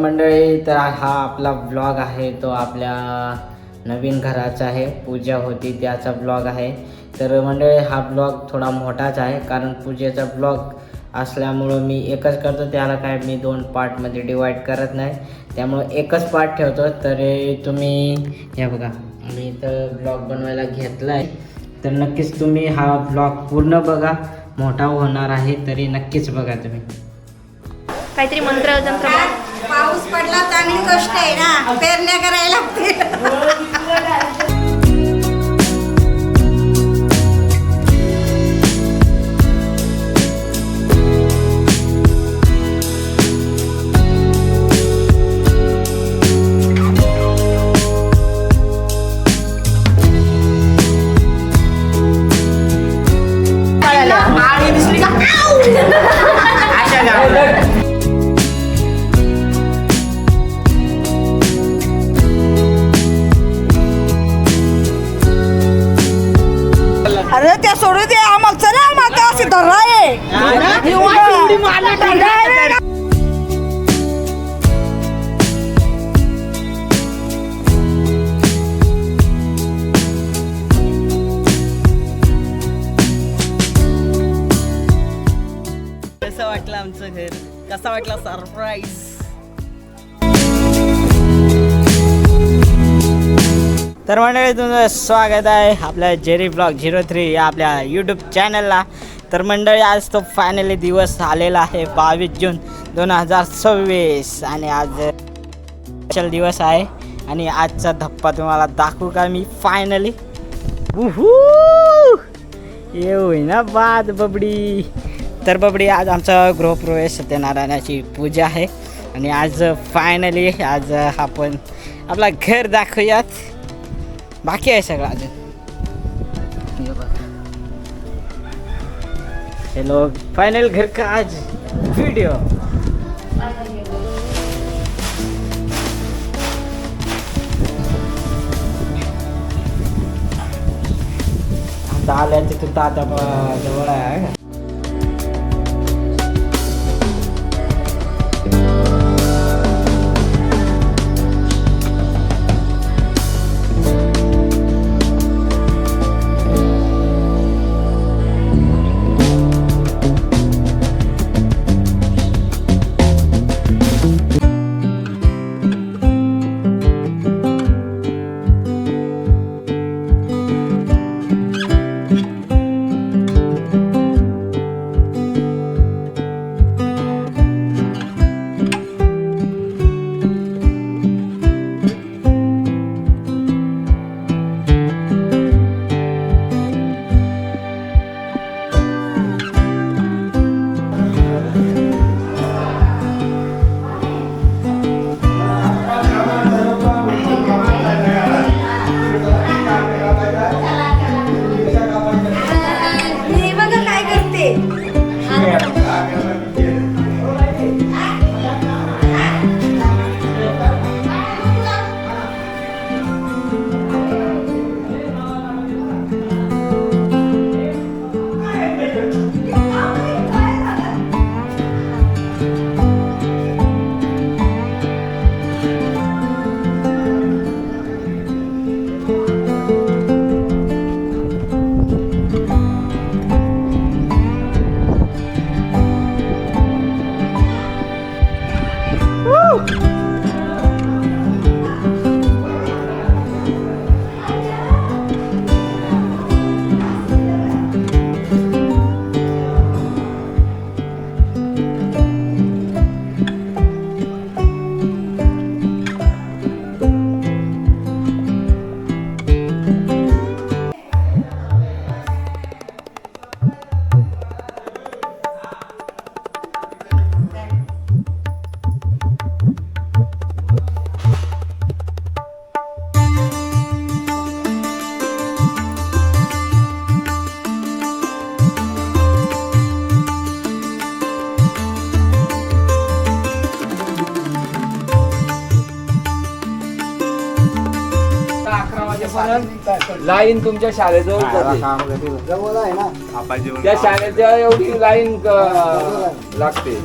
मंडळी, तर हा आपला ब्लॉग आहे तो आपल्या नवीन घराचा आहे, पूजा होती त्याचा ब्लॉग आहे. तर मंडळी हा ब्लॉग थोडा मोठाच आहे, कारण पूजेचा ब्लॉग असल्यामुळं मी एकच करतो, त्याला काय मी 2 पार्टमध्ये डिवाईड करत नाही, त्यामुळं एकच पार्ट ठेवतो. तर तुम्ही हे बघा, मी इथं ब्लॉग बनवायला घेतला आहे, तर नक्कीच तुम्ही हा ब्लॉग पूर्ण बघा, मोठा होणार आहे, तरी नक्कीच बघा तुम्ही. काहीतरी मंत्र तंत्र. पाऊस पडला चांगली गोष्ट आहे ना, पेरण्या करायला लागतील. अरे त्या सोडू दे, आम्हाला चला, आम्हाला अशी धरा आहे. कसं वाटलं आमचं घर, कसा वाटला सरप्राईज. तर मंडळी, तुमचं स्वागत आहे आपल्या जेरी ब्लॉग 03 या आपल्या यूट्यूब चॅनलला. तर मंडळी, आज तो फायनली दिवस आलेला आहे, 22 जून 2026, आणि आज स्पेशल दिवस आहे. आणि आजचा धप्पा तुम्हाला दाखवू का मी फायनली. येऊ ना बाद बबडी. तर बबडी, आज आमचा गृहप्रवेश सत्यनारायणाची पूजा आहे, आणि आज फायनली आज आपण आपला घर दाखवूयात. बाकी आहे सगळं अजून. चलो फाइनल घर का आज वीडियो. आता आल्याचं तू तात्या जवळ आहे. लाईन तुमच्या शाळेजवळ जवळ आहे ना, त्या शाळेच्या एवढी लाईन लागते.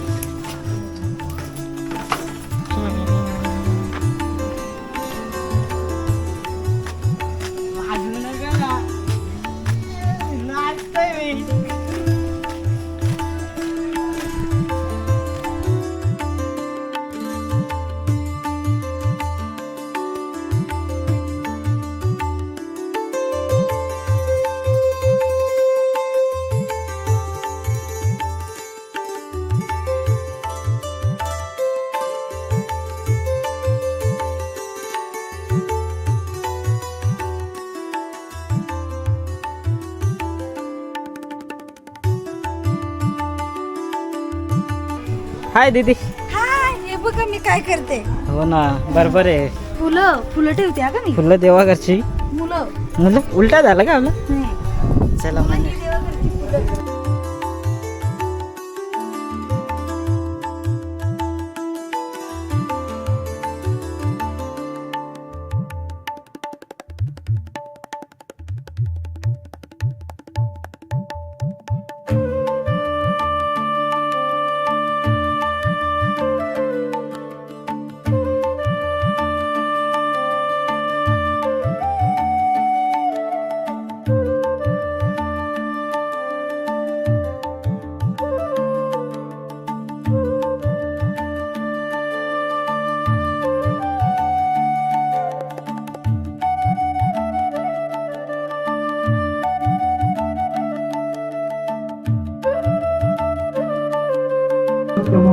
हाय दीदी. हाय, हे बघा मी काय करते. हो ना, बरोबर आहे. फुलं ठेवते हा का मी. फुलं देवाघरची. मुलं उलटा झाला का आपलं. चला म्हणजे देवाघरची फुलं.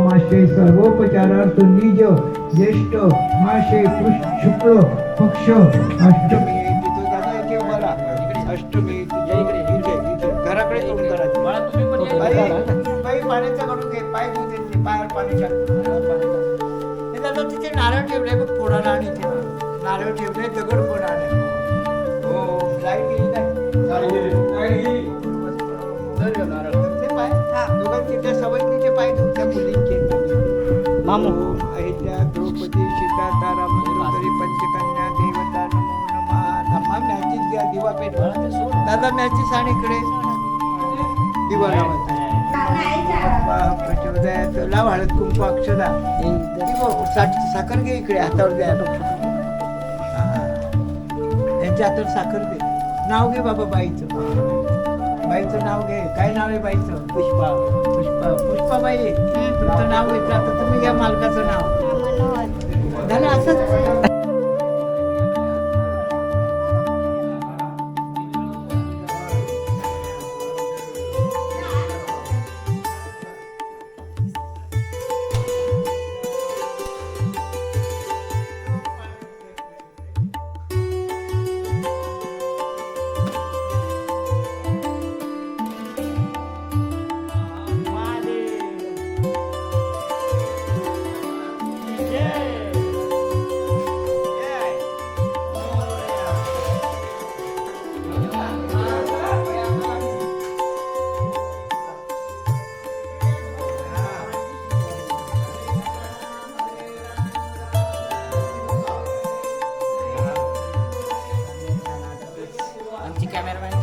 मासे सर्वोपचारार्थ निज ज्येष्ठ मासे शुक्ल पक्ष अष्टमी अष्टमी घराकडे तोंड करायचं पाय पाण्याचा काढून घे पाय धुते पायावर पाणी तिथे नारळ ठेवले बघ फोडाला आणि नारळ ठेवले दगड फोडाने हो लाईट गेली दोघांचे त्या सवयीचे पाय धुत्या मुलींचे मामू अहिल्या द्रौपदी सीता तारा मंत्रोदरी पंचकन्या देवता नमो नमः धम्मा मॅचीच घ्या दिवा पेटवा दादा मॅचीस आणि इकडे दिवा लावायचा प्रचोदयात लाव हळद कुंकू अक्षदा साखर घे इकडे हातावर द्या त्यांच्या हातावर साखर दे नाव घे बाबा बाईचं नाव घे काय नाव आहे बाईचं पुष्पाबाई तुमचं नाव घेतलं आता तुम्ही घ्या मालकाचं नाव झालं असंच आमची कॅमेरामॅन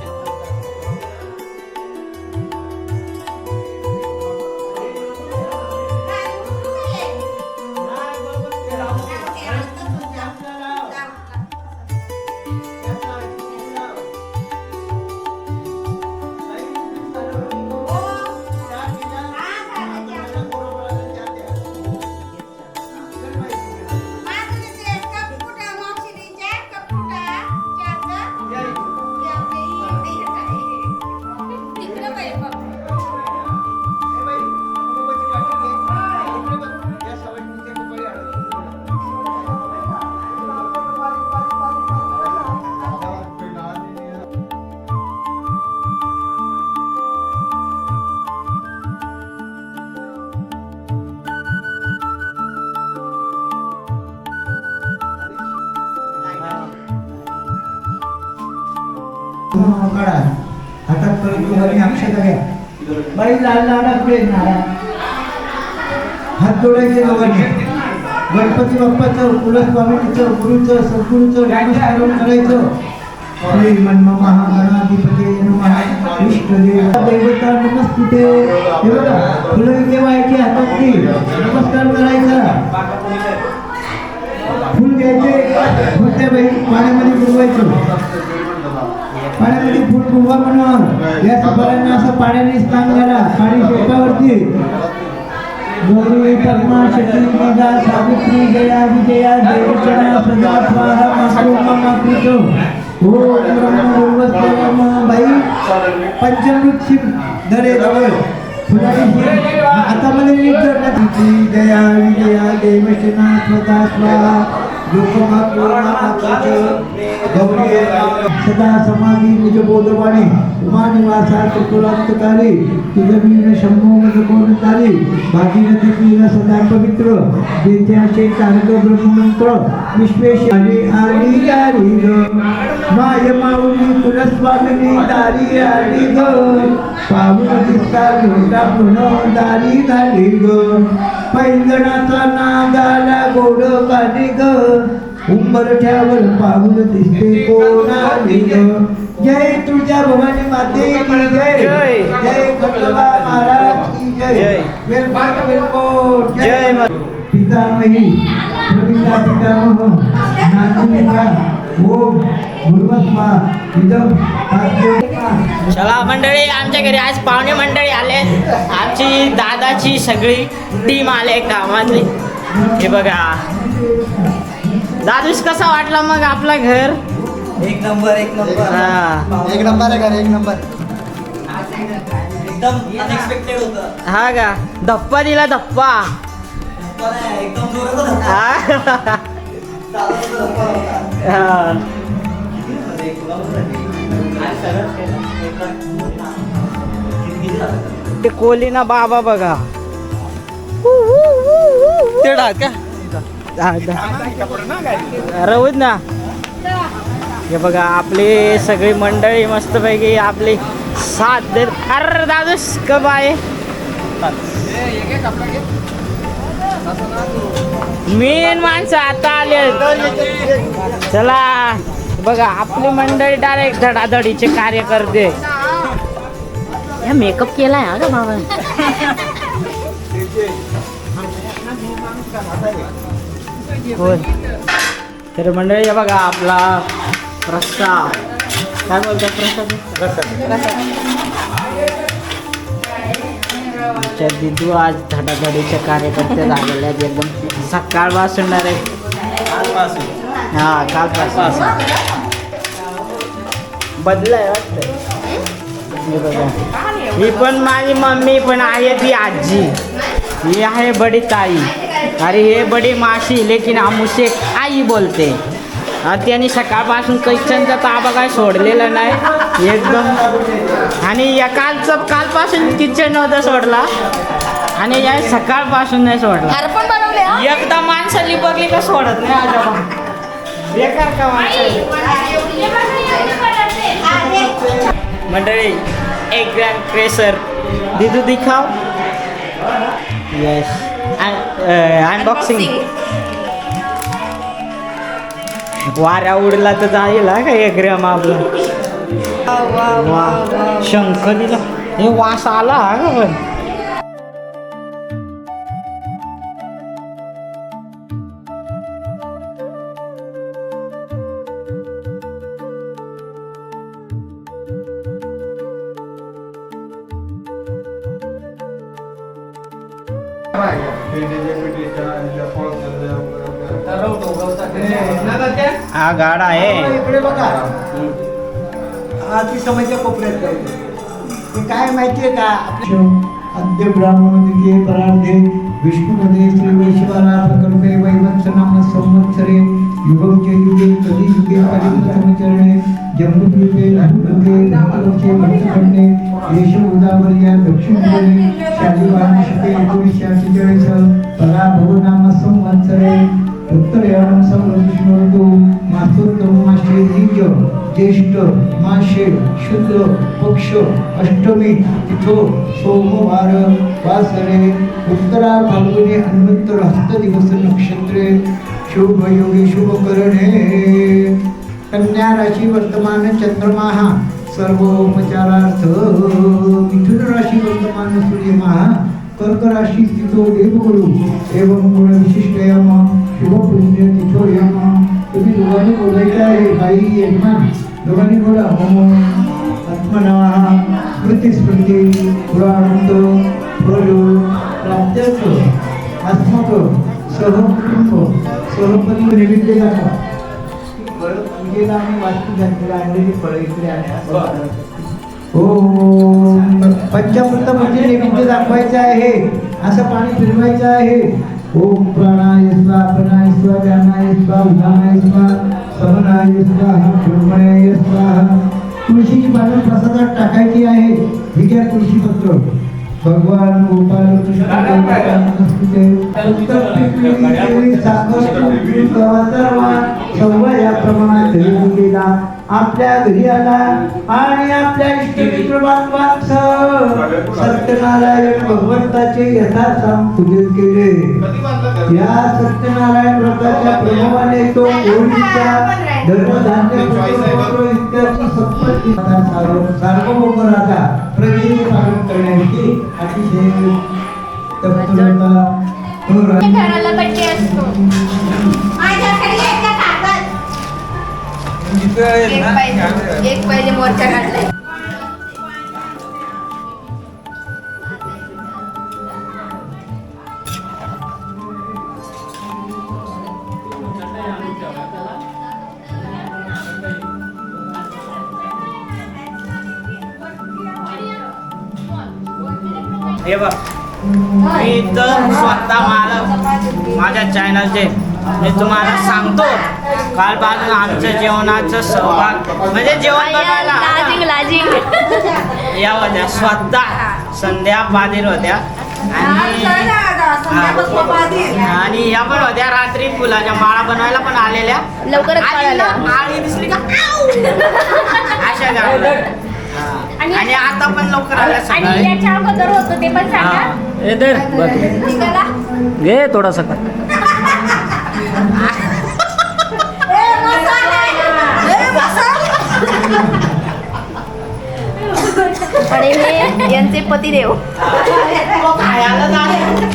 हातात करून अक्षता घ्या बाई लाल लाडा पुढे हात जोडायचे दोघांनी गणपती बाप्पाचं कुलस्वामीचं गुरुचं सद्गुरूचं नमस्कार करायचं श्री महागणाधिपती नमः इष्टदेव देवता नमस्ते हे बघा फुलं देवायची हातातली नमस्कार करायचा फुल घ्यायचे मोठ्या बाई पाण्यामध्ये बुडवायचं पाण्यामध्ये फुल बुडवा म्हणून या सफरांना असं पाण्याने स्नान घाला पाणी शेतावरती गौरी पद्मा शक्ती मेघा सावित्री जया विजया देवचना सदा स्वाहा मातृ मातृ ओम ब्रह्म बाई पंचमृत धरे जवळ फुलाची हातामध्ये नीट धरण्याची जया विजया देवचना स्वतः स्वाहा लोकमातृ गौरी सदा समाधी निज बोधवाणी उमानिवासा त्रिपुरांतकारी तुझं शंभो कोणतारी भागीरथी तुझा सदा पवित्र देत्याचे कारक ब्रह्ममंत्र विश्वेश आली गारी ग माय माऊली कुलस्वामिनी दारी आली ग पावन दिसता घोटा पुन्हा दारी झाली ग पैंजणाचा नागाला गोड पाणी ग उंबरठ्यावर पाऊल दिसते कोणाली ग जय तुळजा भवानी माते की जय जय खंडोबा महाराज की जय वेलकोट जय पितामही प्रवीणा पितामह नागरिका ओम गुरुवत्मा इदम चला मंडळी, आमच्या घरी आज पाहुणे मंडळी आले. आमची दादाची सगळी टीम आले कामातली. हे बघा दादूस, कसा वाटला मग आपला घर? एक नंबर एक नंबर हा एक नंबर आहे घर, एक नंबर. एकदम अनएक्सपेक्टेड होतं. हा का, धप्पा दिला धप्पा. एकदम जोरात हा. हा. ते कोलीना बाबा बघा. ते का राहूच ना. हे बघा आपली सगळी मंडळी मस्तपैकी आपली साथ देत. अरे दादूस कब आहे? मेन माणसं आता आले. चला बघा आपली मंडळी डायरेक्ट धडाधडीचे कार्य करते. या मेकअप केलाय हा का बाबा? होय. तर मंडळी हे बघा आपला प्रसाद. काय बोलतात प्रसाद? आमच्या दिदू आज धडाधडीचे कार्यकर्ते झालेले आहेत एकदम सकाळपासून डायरेक्ट. हा कालपासून बदलाय वाटतं. हे बघा ही पण माझी मम्मी पण आहे, ती आजी. ही आहे बडी ताई. अरे हे बडी माशी लेकिन आमुसे आई बोलते. त्यांनी सकाळपासून कैचनचा ताबा काय सोडलेला नाही एकदम. आणि या कालपासून किचन नव्हता सोडला आणि या सकाळपासून नाही सोडला. एकदा माणसं लिपरली का सोडत नाही आजोबा. बेकार का माणसं. मंडळी एक ग्रॅम क्रेसर दिदू दिखाव. Yes unboxing. वाऱ्या उडला तर जाईल का 1 ग्रॅम आपलं. वा शंख दिला. हे वास आला हा का पण. हा गाडा आहे. इकडे बघा ती समस्या कोपऱ्यात ते काय माहितीये का? अद्य ब्राह्मणोदिके परार्धे विष्णुपदे श्री वैश्वारा प्रकल्पे वैवंश नाम संवत्सरे युगौचे युगे कधी युगे परिसमचरणे जम्बुद्वीपे लघुपते नामलोके मंत्रखंडे येश उदावर्या दक्षिणेकडे शालिवाहन शके 1948 पराभव नाम संवत्सरे उत्तरायण संवत्सर ऋतू मासोत्तम मासे द्विज ज्येष्ठ मासे शुक्ल पक्ष अष्टमी तिथो सोमवार वासरे उत्तरा फाल्गुनी हनुमंत हस्त दिवस नक्षत्रे शुभ योगी शुभ करणे. कन्या राशी वर्तमान चंद्रमा सर्वोपचारार्थ. मिथुन राशी वर्तमान सूर्यमाह कर्क राशि स्थितो देवगुरु एवं गुण विशिष्टयम शुभ पुण्य तिथो यम. तुम्ही दोघांनी बोलायचं आहे बाई यजमान. दोघांनी बोला ओम आत्मनाः स्मृती पुराणंत फलो प्राप्त्यर्थ आत्मक सहकुटुंब सहपरिवार नैवेद्य दाखवा. पूजेला आम्ही वास्तू घातलेला आणलेली फळं इकडे आहे. ओम पंचामृत म्हणजे नैवेद्य दाखवायचं आहे. असं पाणी फिरवायचं आहे. ओम प्राणाय स्वाहा प्राणाय स्वाहा ज्ञानाय स्वाहा उदानाय स्वाहा समनाय स्वाहा ब्रह्मणाय स्वाहा तुळशीची पानं प्रसादात टाकायची आहे. ही घ्या तुळशी पत्र. भगवान गोपाल कृष्ण याप्रमाणे गेला. आपल्या घरी आला आणि आपल्या इष्टमित्र सत्यनारायण भगवंताचे यथासाम पूजन केले. या सत्यनारायण व्रताच्या प्रभावाने तो ओळीचा धर्मधान्य इत्यादी संपत्ती सार्वभौम राजा प्रजेचे पालन करण्याची अतिशय तत्परता घराला बड्डे असतो. माझ्याकडे एक कागद. एक पाहिजे मोर्चा काढलाय. हे बघ, मी तर स्वतः माझ्या चॅनलचे मी तुम्हाला सांगतो, कालपासून आमच्या जेवणाचं सहभाग म्हणजे जेवण बनवायला या होत्या स्वतः संध्या बादीर होत्या आणि या पण होत्या रात्री फुलाच्या माळा बनवायला पण आलेल्या. लवकरच आळी दिसली का अशा गावाला. आणि आता पण लवकर आल्या सकाळी. याच्या अगोदर होतं ते पण सांगा. घे थोडासा आणि हे यांचे पतिदेव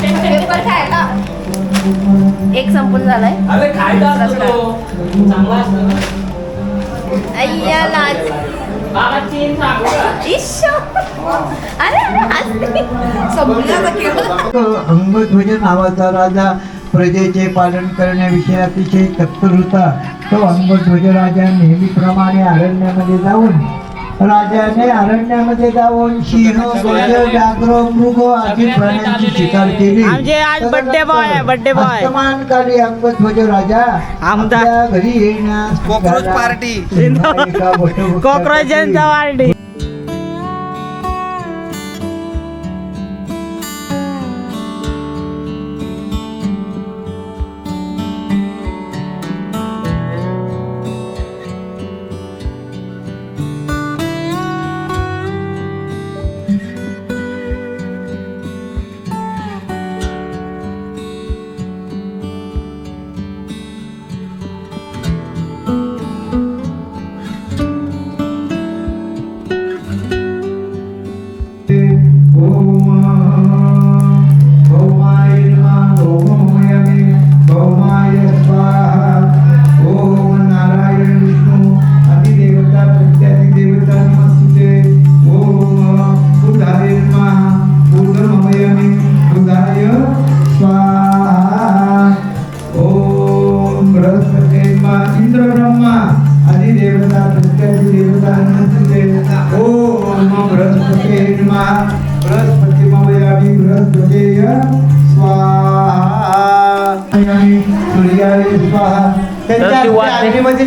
पेपर खायला एक संपून झालाय. अय्या लाज. अरे अंगध्वज नावाचा राजा प्रजेचे पालन करण्याविषयी अतिशय तत्पर होता. तो अंगध्वज राजा नेहमीप्रमाणे अरण्यामध्ये जाऊन सिंह, गज, व्याघ्र, मृग आदी प्राण्यांची शिकार केली. आमचे आज बर्थडे बॉय आहे, बर्थडे बॉय. वर्तमानकाली अंगध्वज राजा आपल्या घरी येण्यास कॉकरोच पार्टी. कॉकरोचांचा पार्टी.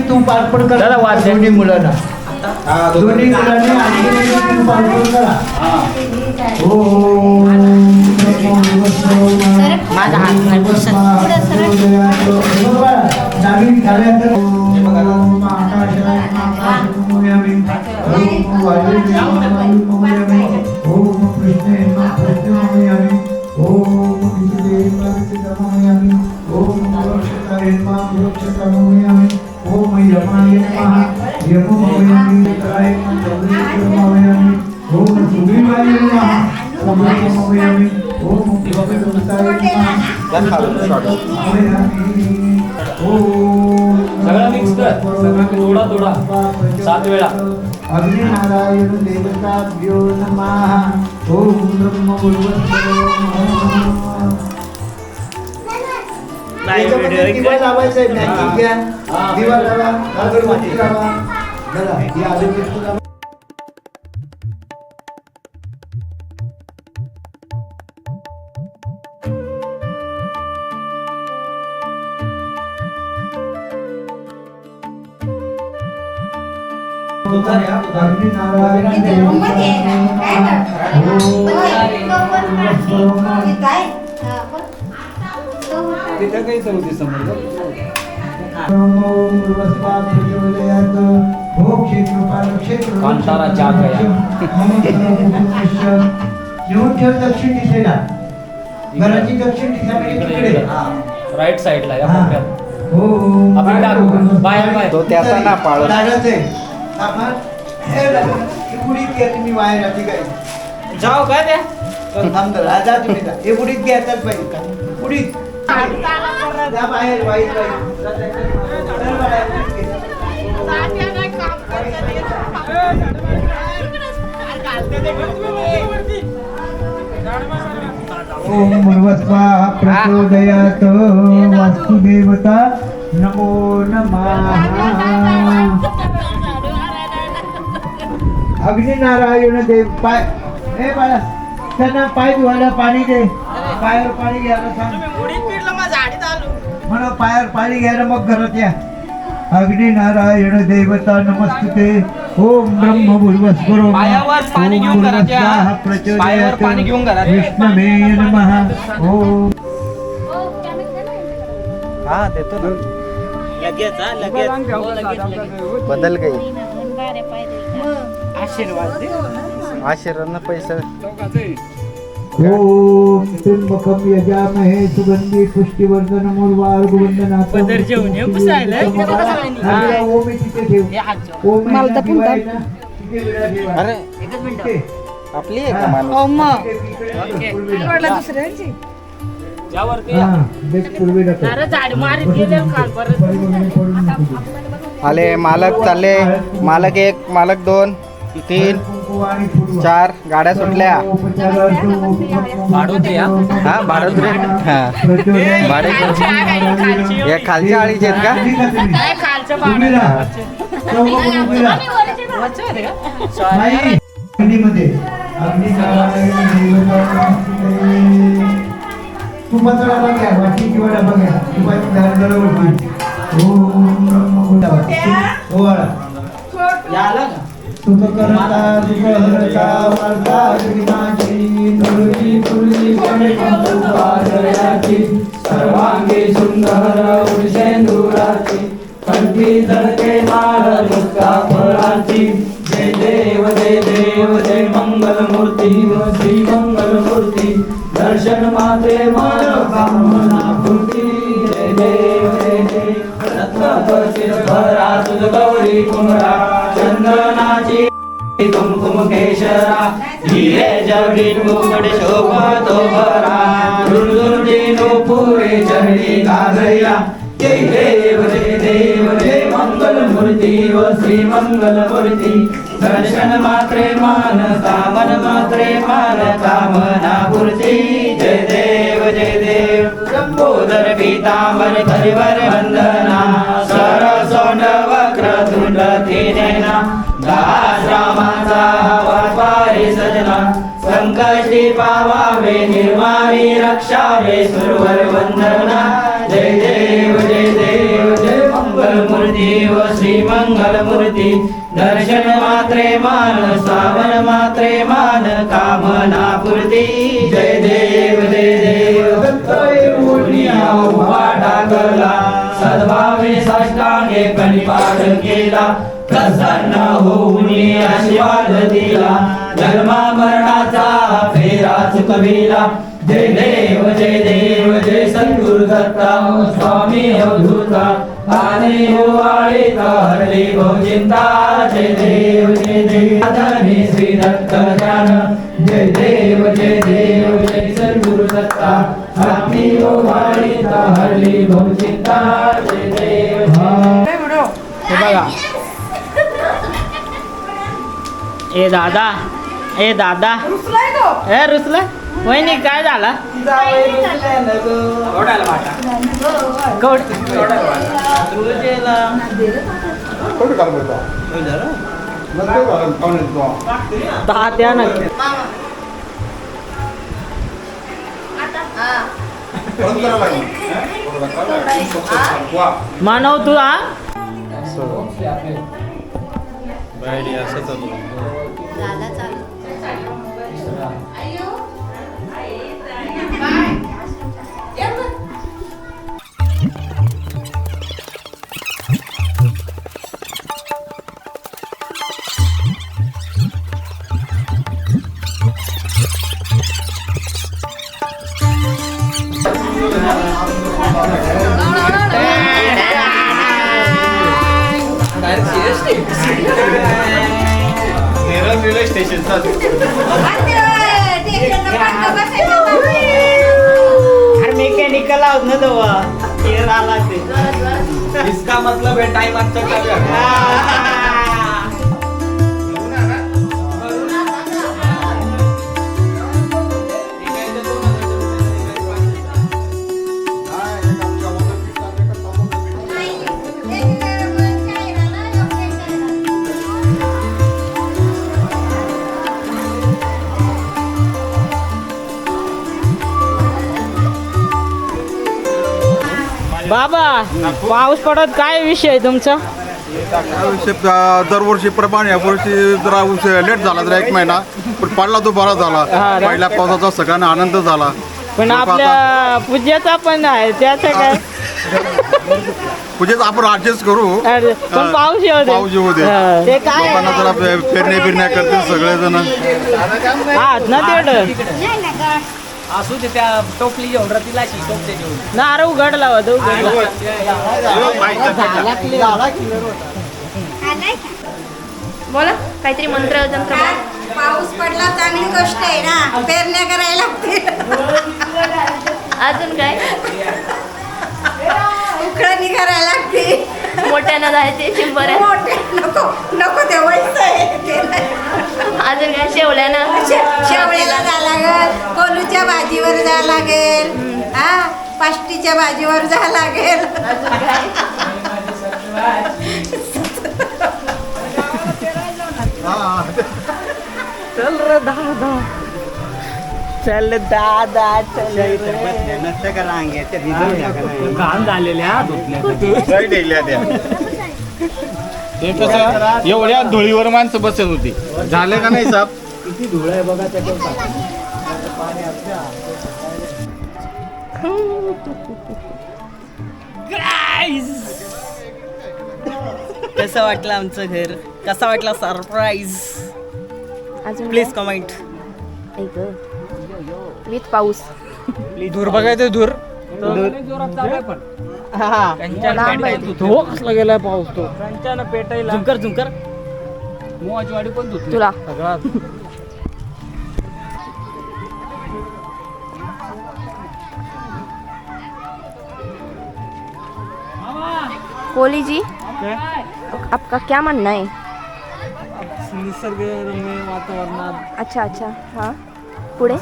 तूप अर्पण करा दोन्ही मुलांना. दोन्ही मुलांनी तूप अर्पण करा. माझा हात नाही बसत. नवीन झाल्यानंतर ओम यमाय नमः यमोमयामि ओम सुग्रीवाय नमः सुग्रीवमयामि ओम दिवकटुताय सगळा मिक्स कर. सगळा थोडा 7 वेळा. अग्निनारायण देवताभ्यो नमः ओम ब्रह्म गुरुवत्सरो दिवा लावायचा आहे. दिवा लावा, अगरबत्ती लावा. चला, या अगरबत्ती लावा. अग्नी नारायण किती रूममध्ये आहे का? काय करतो? इथं आहे? हा, बरं. तिथं काही चौथी समोर कांतारा येऊन ठेव दक्षिण दिशेला घराची दक्षिण दिशा म्हणजे तिकडे राईट साईडला या हा. कोपऱ्यात. हो आपण टाकू. बाहेर बाहेर. तो त्याचा ना पाळत. लागायचंय. आपण हे लागा. ही उडीत घ्या तुम्ही बाहेर आधी काय जाऊ का त्या थांब जरा. जा तुम्ही जा. हे उडीत घ्यायचाच पाहिजे उडीत जा बाहेर बाहेर ओम भूर्भुवस्वाहा प्रचोदयात् वास्तुदेवता नमो नमः अग्निनारायण देव पाय हे बाळा त्यांना पाय धुवायला पाणी दे पायावर पाणी घ्यायला सांग म्हणा पायावर पाणी घ्यायला मग घरात या अग्निनारायण देवता नमस्ते ओम ब्रह्म भूर्भुवस्वरो पायावर पाणी घेऊन घरात या. पायावर पाणी घेऊन घरात या. विष्णवे नमः ओम हा देतो ना. लगेच हा, लगेच बदल गई आशीर्वाद दे. आशीर्वाद पैसे ओम त्र्यंबकम यजामहे सुगंधी पुष्टिवर्धनम उर्वारुकवंदनात् पदर जेवून ये, कसं आहे लय? ओम हे तिथे ठेव ओम मला तर पुन्हा अरे आपली आहे का माणूस ज्यावरती आले मालक चालले मालक एक मालक दोन तीन चार गाड्या सुटल्या भाडोते या. हा भाडत रे हा भाडे या खालच्या आळीचे आहेत का तू मात्र डबा घ्या वाटी किंवा डबा घ्या तुपाची धार दरवरती ओम ब्रह्म याला का सुख करता दुःख हरता वार्ता जगनाची नुरजी तुळजी पादयाची सर्वांगी सुंदर उर्षेंदुराची कंठी धडके माळ मुक्ता फळाची जय देव जय देव जय मंगल मूर्ती श्री मंगल मूर्ती दर्शन माते मनोकामना पूर्ती जय देव जय देव रत्नपतिर्भरा तुझ गौरी कुमरा चंदनाची कुमकुम केशरा हिरे जवडी मुकुट शोभतो भरा रुंदुंडीनो पुरे चरणी कागया जय देव जय मंगल मूर्ती व श्री मंगल मूर्ती दर्शन मात्रे मान कामन मात्रे मान कामना पूर्ती जय देव लंबोदर पीतांबर करिवर वंदना सर सोंड वक्र तुंड तिनेना दास रामाचा वापारी सजना संकष्टी पावावे निर्मारी रक्षावे सुरवर वंदना जय देव जय मंगल मूर्ती व श्री मंगल मूर्ती दर्शन मात्रे मान सावन मात्रे मान कामना पूर्ती जय देव उभा टाकला सद्भावे साष्टांगे परिपाठ केला प्रसन्न होऊन आशीर्वाद दिला जन्मा मरणाचा फेरा चुकविला जय देव जय सद्गुरु दत्ता स्वामी अवधूता आने ओवाळीता हरली बहुचिंता जय देव आदरणी श्री दत्त ज्ञान जय देव जय सद्गुरु दत्ता आने ओवाळीता हरली बहुचिंता जय देव हे बघा ए दादा ए रुसला वहिनी काय झाला तात्या ना मानव तू हा झाला चालू. रेल्वे स्टेशनचा अरे मेकॅनिकल आहोत ना तेव्हा आला ते इसका मतलब है टाइम अच्छा कर बाबा पाऊस पडत काय विषय आहे तुमचा? दरवर्षीप्रमाणे यावर्षी जरा लेट झाला जरा 1 महिना पण पडला तो बरा झाला. पहिल्या पावसाचा सगळ्यांना आनंद झाला. पण आपल्या पूजेचा पण आहे त्याचं काय? पूजेच आपण ऍडजस्ट करू. अरे, पण पाऊस येऊ दे. पाऊस येऊ दे. हा. ते काय लोकांना जरा पेरण्या करतील सगळेजण. आहात ना तेवढं असू दे त्या टोपली घेऊन रतीला टोपले घेऊन ना अरे उघडला होता बोला काहीतरी मंत्र तंत्र बोला. पाऊस पडला चांगली गोष्ट आहे ना, पेरण्या करायला लागतील. अजून काय उकळणी करायला लागते. मोठ्यानं जायचे चिंबऱ्या. मोठे नको नको ते वयचं आहे ते नाही. अजून काय शेवल्यानं शेवळ्याला जा लागेल, कोलूच्या भाजीवर जा लागेल, हा पाष्टीच्या भाजीवर जा लागेल. अजून काय चल रे दादा चल दादा चल घाण झालेल्या एवढ्या धुळीवर माणसं बसत होती. झाले का नाही साहेब? किती धूळ आहे बघा त्याच्यावर. कसं वाटलं आमचं घर? कसा वाटला सरप्राईज? अजून प्लीज कमेंट. विथ पाऊस. दूर बघायचं दूर. जोरात चालू आहे पण. लांब आहे. हो कसला गेलाय पाऊस तो त्यांच्यानं पेटायला झुंकर झुंकर मोहाची वाडी पण धुतली तुला सगळा. कोहली जी आपका क्या मानना है? निसर्गरम्य वातावरणात अच्छा अच्छा हां पुढे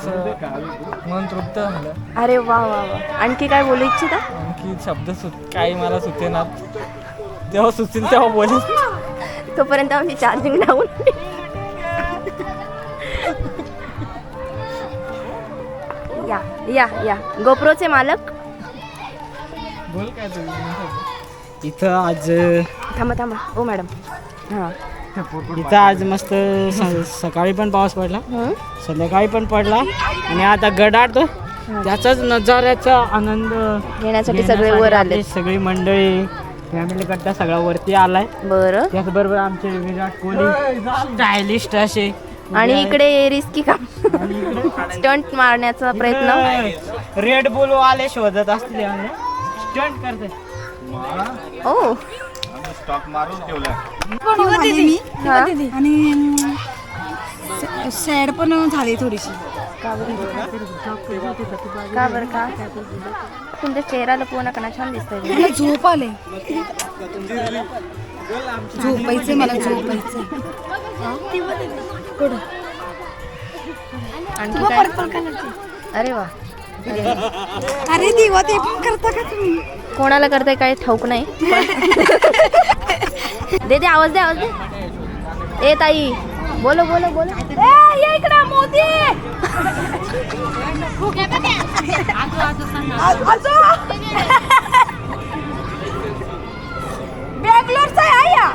मन तृप्त झालं. अरे वा वा वा. आणखी काय बोलू इच्छिता? आणखी शब्द काही मला सुचेनात. जेव्हा सुचेल तेव्हा बोलेल. तोपर्यंत आमची चार्जिंग लावून या या या गोप्रोचे मालक बोल काय तू. इथं आज थांबा थांबा ओ मॅडम हां इथं आज मस्त सकाळी पण पाऊस पडला, संध्याकाळी पण पडला आणि आता गडात त्याचाच नजाऱ्याचा आनंद घेण्यासाठी सगळे वर आले. सगळी मंडळी फॅमिली करता सगळा वरती आलाय. बरं त्याचबरोबर आमचे विराट कोहली स्टायलिस्ट असे आणि इकडे रिस्की काम स्टंट मारण्याचा प्रयत्न. रेड बुल वाले शोधत असतील स्टंट करते. ओ स्टॉक मारून ठेवला. हां आणि सॅड पण झाली थोडीशी. का बरं का तुमच्या चेहरा लपवू नका ना, छान दिसतंय. मला झोप आले, झोपायचे मला झोपायचे. आणखी काय? अरे वा अरे देवा ते पण करता का तुम्ही? कोणाला करताय काय ठाऊक नाही. दे दे आवाज दे आवाज दे. ए ताई बोलो बोलो बोलो. ये इकडं मोदी. बेंगलोरचा आहे या.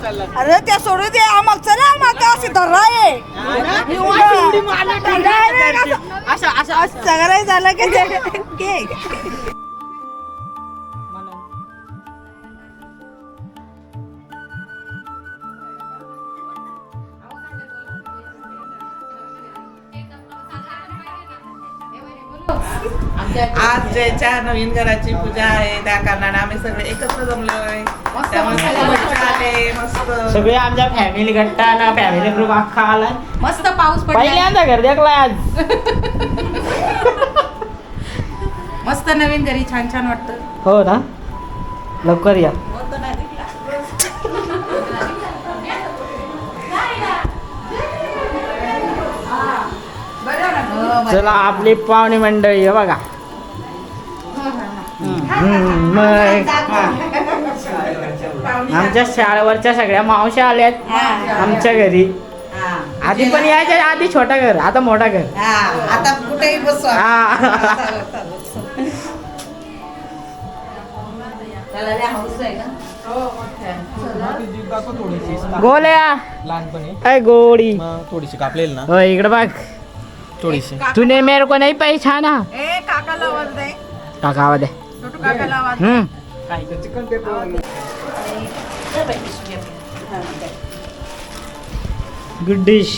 अरे त्या सोडून दे आम्हाला चला आम्हाला अशी धरा आहे सगळं झालं की आज ज्याच्या नवीन घराची पूजा आहे त्या कारणाने आम्ही सगळे एकत्र जमलोय. त्यामुळे खूप मजा आली. मस्त सगळे आमच्या फॅमिली गट्टा ना फॅमिली ग्रुप अख्खा आलाय. मस्त पाऊस पडला पहिल्यांदा घर देखलाय आज. मस्त नवीन घरी छान छान वाटतं. हो ना, लवकर या. चला आपली पाहुणी मंडळी आहे बघा. मग आमच्या शाळेवरच्या सगळ्या मावश्या आल्यात आमच्या घरी. आधी पण यायच्या, आधी छोटा घर आता मोठा घर. आता कुठेही बसू गोल्या लहानपणी काय गोडी थोडीशी कापलेली ना, हो इकडे बघ. थोडीशी. तूने मेरे को नहीं पहचाना. ए काकाला आवाज दे, काका आवाज दे. छोटू काकाला आवाज गुड डिश.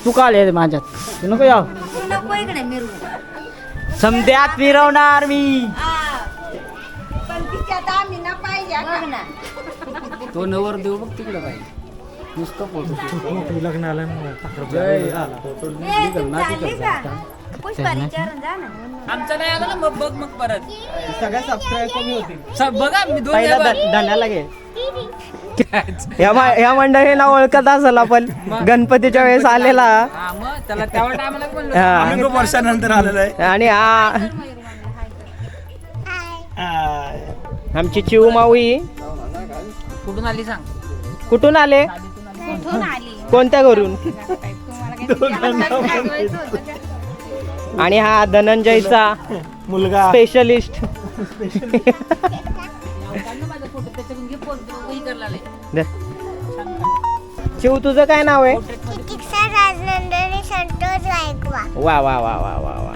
तू का आले माझ्यात? तू नको याव. नको इकडे मिरू. समध्यात मिरवणार मी. पण तिच्यात आम्ही ना पाहिजे बघ ना. तो नवर देऊ बघ तिकडे पाहिजे. नुसतं फोटो लग्नाला ए, तू चालली का? पुष्पा विचारून जा ना. आमचं नाही आलं ना मग बघ मग परत सगळ्या सबस्क्राईब कमी होतील. बघा मी दोन पहिला धन्याला घे. या मंडळीला ओळखत असेल आपण, गणपतीच्या वेळेस आलेला. मग त्याला तेव्हा टायमाला बोललो. हा. खूप वर्षानंतर आलेला आहे. आणि आमची चिऊ माऊई कुठून आली सांग. कुठून आले? कुठून आली? कोणत्या घरून? आणि हा धनंजयचा मुलगा स्पेशलिस्ट. चिऊ तुझं काय नाव आहे? वा वा वा वा वा वा.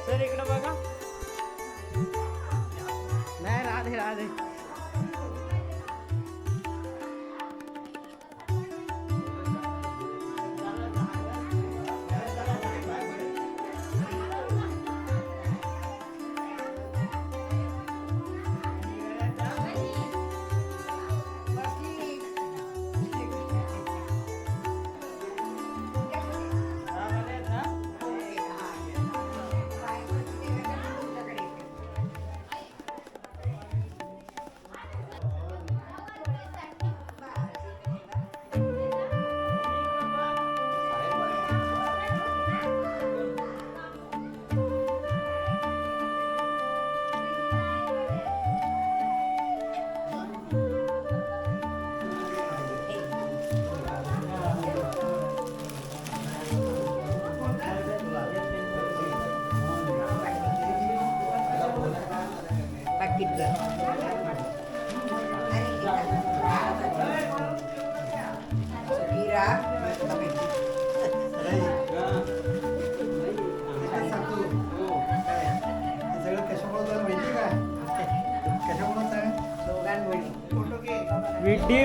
सर इकडे बघा. नाही राधे राधे.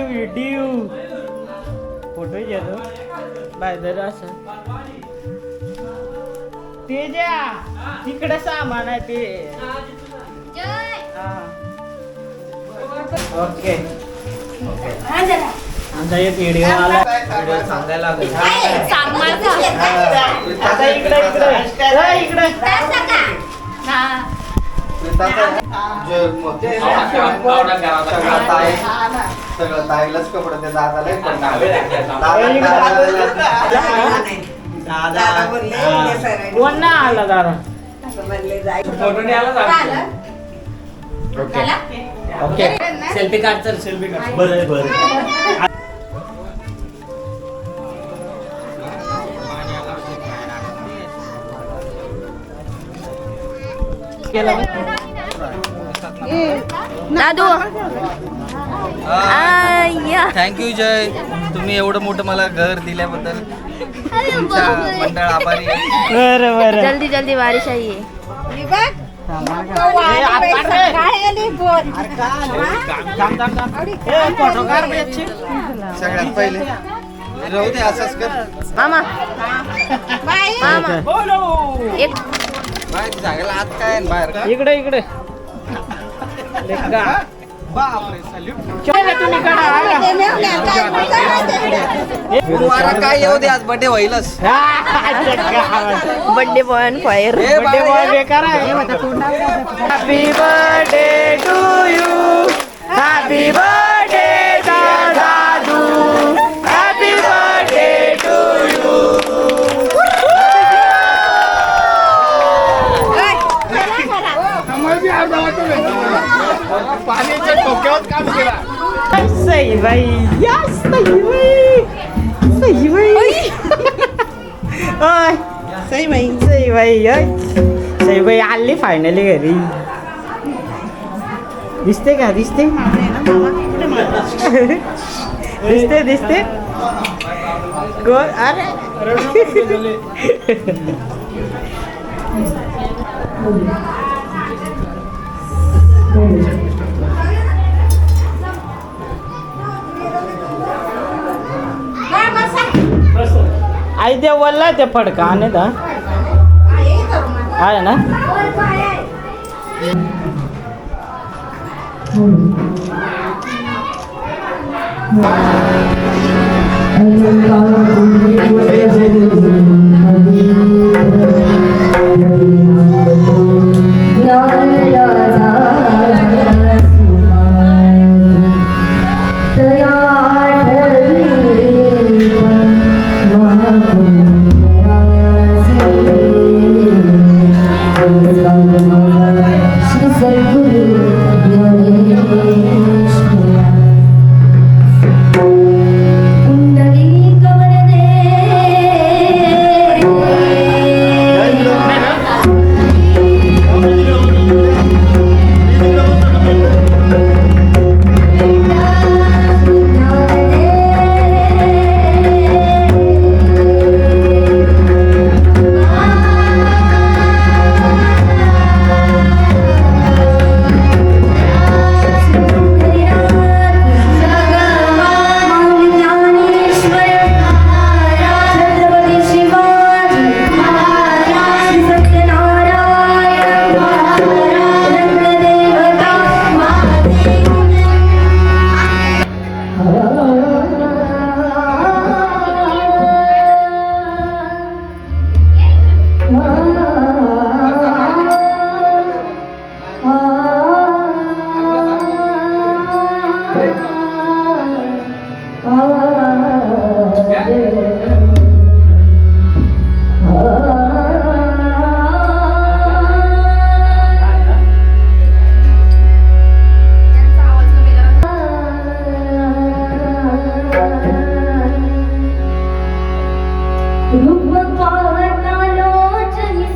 व्हिडिओ फोटो घेतो बाहेर असं. ते ज्या तिकडे सामान आहे ते. ओके आमचा एक व्हिडिओ आला व्हिडिओ सांगायला लागेल. सांग मला. आता इकडे सगळं ताईलाच कपडे ते दादाला दादा बोलले उद्या सरांनी कोण ना आला दादा असं म्हणले जाईल. फोटो नाही आला झालं? ओके सेल्फी काढ चल. सेल्फी काढ. बरं दादू आया. थँक्यू जय, तुम्ही एवढं मोठं मला घर दिल्याबद्दल तुमच्या मंडळ आभारी आहे. बरं जल्दी जल्दी बारिश आई है. ही बघ. वाडी बाई सकाळी आली बोल. फोटो काढ सगळ्यात पहिले राहू दे असंच कर. मामा बाई. मामा एक बाहेर सांगायला आत काय आणि बाहेर काय? इकडे बापरे, salute. देण्यावर वारा काय येऊ दे, आज बर्थडे होईलच. Birthday boy on fire. Birthday boy बेकार आहे. Happy birthday to you, happy birthday दादू, हॅपी बर्थडे टू यू. पाण्याच्या डोक्यावर काम केला. सही बाई, यस सही बाई, सही बाई. ओय सई बाई. सही बाई, सही बाई आली फायनली घरी. दिसते का? दिसते दिसते कोण? अरे आई ते वल्ला ते फडका आणि दा आहे ना. रूप पावता लोचनी